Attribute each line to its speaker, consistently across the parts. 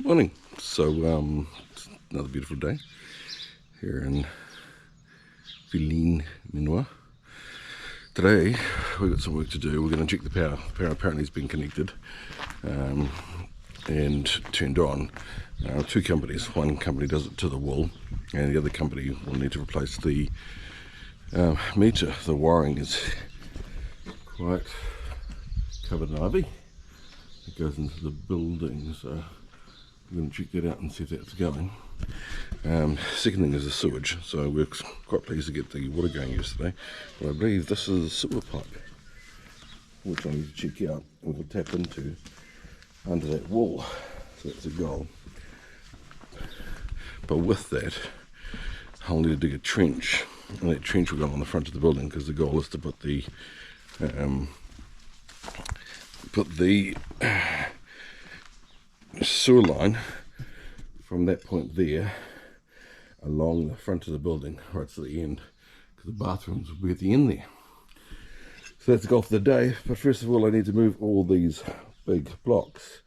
Speaker 1: Morning. So it's another beautiful day here in Viline Minoa. Today we've got some work to do. We're going to check the power. The power apparently has been connected and turned on. Two companies. One company does it to the wall, and the other company will need to replace the meter. The wiring is quite covered in ivy. It goes into the building, so I'm going to check that out and see if that's going. Second thing is the sewage. So we're quite pleased to get the water going yesterday, but I believe this is a sewer pipe, which I need to check out and we'll tap into under that wall. So that's a goal. But with that, I'll need to dig a trench, and that trench will go on the front of the building, because the goal is to put the sewer line from that point there along the front of the building right to the end, because the bathrooms will be at the end there. So that's the goal for the day. But first of all, I need to move all these big blocks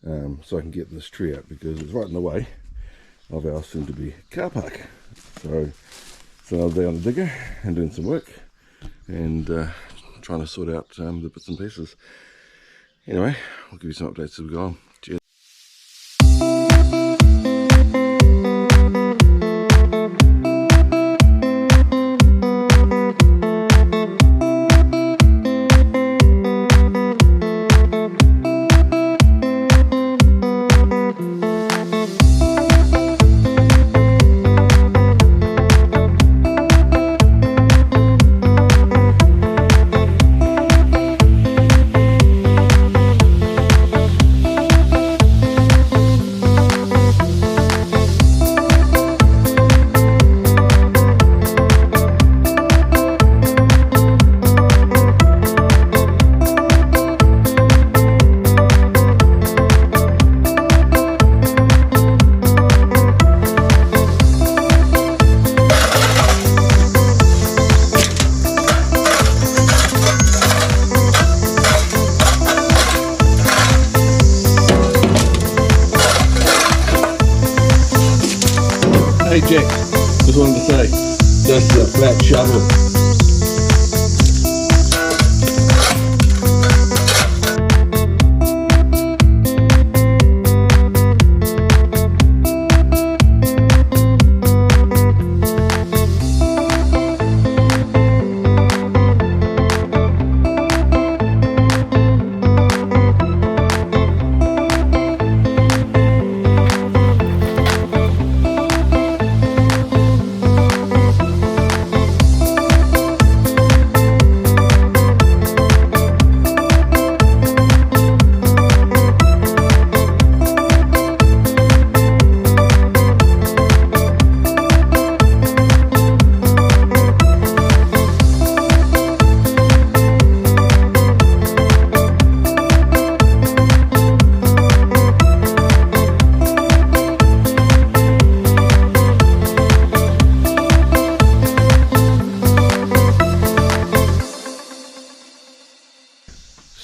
Speaker 1: so I can get this tree out, because it's right in the way of our soon to be car park. So it's another day on the digger and doing some work and trying to sort out the bits and pieces. Anyway, I'll give you some updates as we go on. Cheers. Hey Jack, just wanted to say, that's a flat shovel.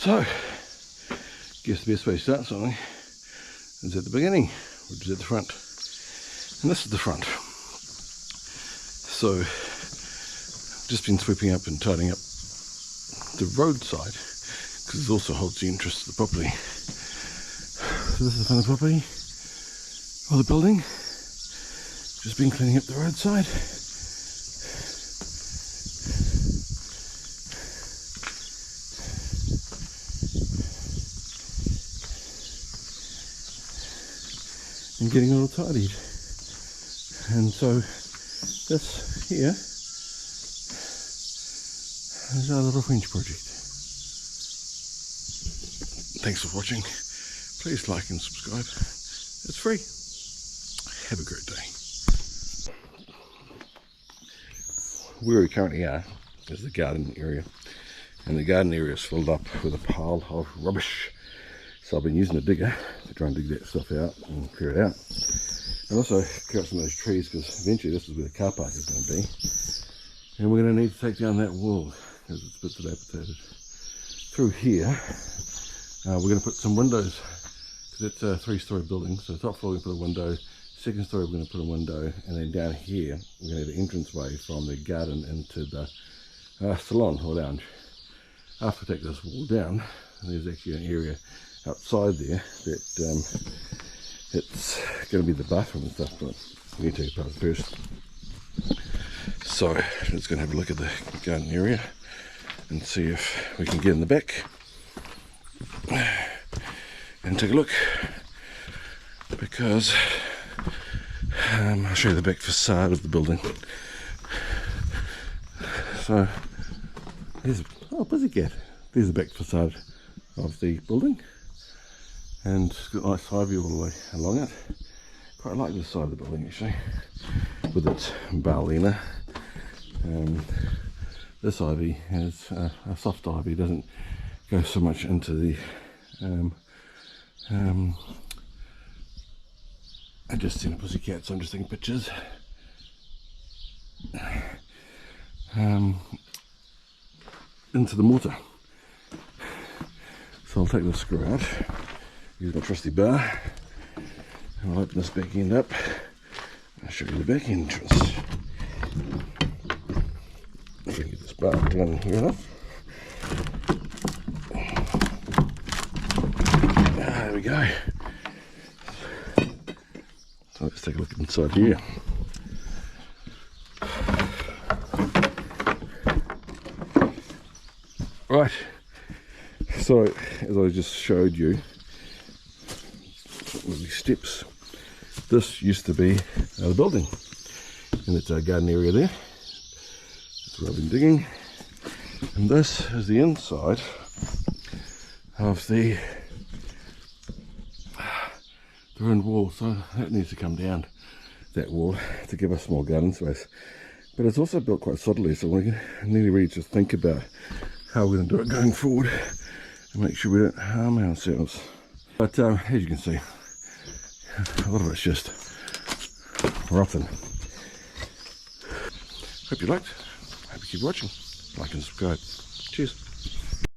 Speaker 1: So, guess the best way to start something is at the beginning, which is at the front. And this is the front. So, just been sweeping up and tidying up the roadside, because it also holds the interest of the property. So this is the front of the property, or the building. Just been cleaning up the roadside. And getting it all tidied. And so this here is our little French project. Thanks for watching. Please like and subscribe. It's free. Have a great day. Where we currently are is the garden area. And the garden area is filled up with a pile of rubbish. So I've been using a digger to try and dig that stuff out and clear it out. And also clear out some of those trees, because eventually this is where the car park is going to be. And we're going to need to take down that wall because it's a bit dilapidated. Through here, we're going to put some windows, That's a 3-story building. So the top floor we put a window, second story we're going to put a window, and then down here we're going to have an entranceway from the garden into the salon or lounge. After we take this wall down, there's actually an area outside there that it's going to be the bathroom and stuff, but we need to take it apart first. So let's go and have a look at the garden area and see if we can get in the back and take a look, because I'll show you the back facade of the building. So there's, oh, pussycat, there's the back facade of the building, and it's got a nice high view all the way along it. Quite like this side of the building actually, with its balena. This ivy is a soft ivy, doesn't go so much into the I just seen a pussycat, so I'm just taking pictures. Into the mortar. So I'll take the screw out, use my trusty bar, and I'll open this back end up. I'll show you the back entrance. If I can get this bar down here enough. There we go. So let's take a look inside here. Right, so as I just showed you with these steps, this used to be the building, and it's our garden area there. That's where I've been digging, and this is the inside of the ruined wall. So that needs to come down, that wall, to give us more garden space. But it's also built quite solidly, so we need to really just think about how we're going to do it going forward and make sure we don't harm ourselves. But as you can see, a lot of it's just rotten. Hope you liked. Hope you keep watching. Like and subscribe. Cheers.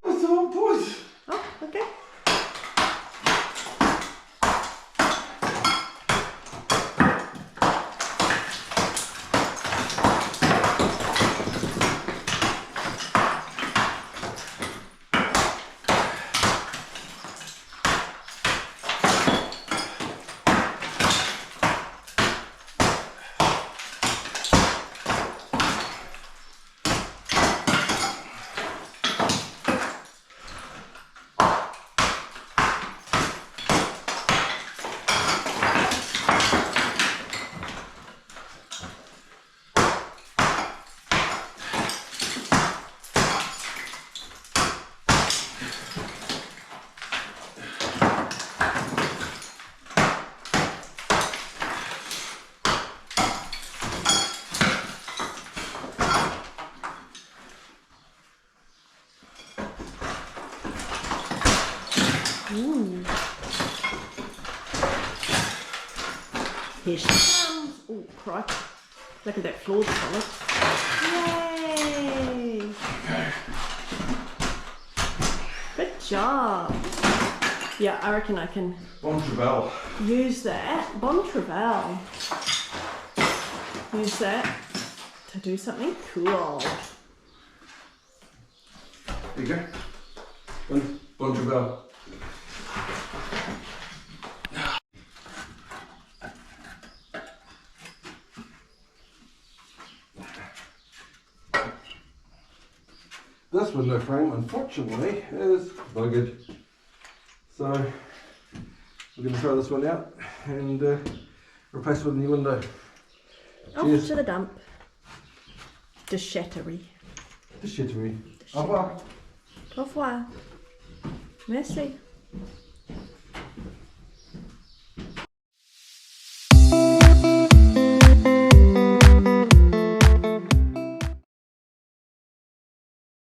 Speaker 1: What's the whole point?
Speaker 2: Oh, okay. Ooh. Here she comes. Oh, crikey. Look at that floor solid. Yay! Good job. Yeah, I reckon I can use that. Bon Travail. Use that to do something cool.
Speaker 1: There you go. Bon Travail. This window frame, unfortunately, is buggered. So we're going to throw this one out and replace it with a new window.
Speaker 2: Off
Speaker 1: Cheers.
Speaker 2: to the dump. Déchetterie.
Speaker 1: Déchetterie. Au revoir.
Speaker 2: Au revoir. Merci.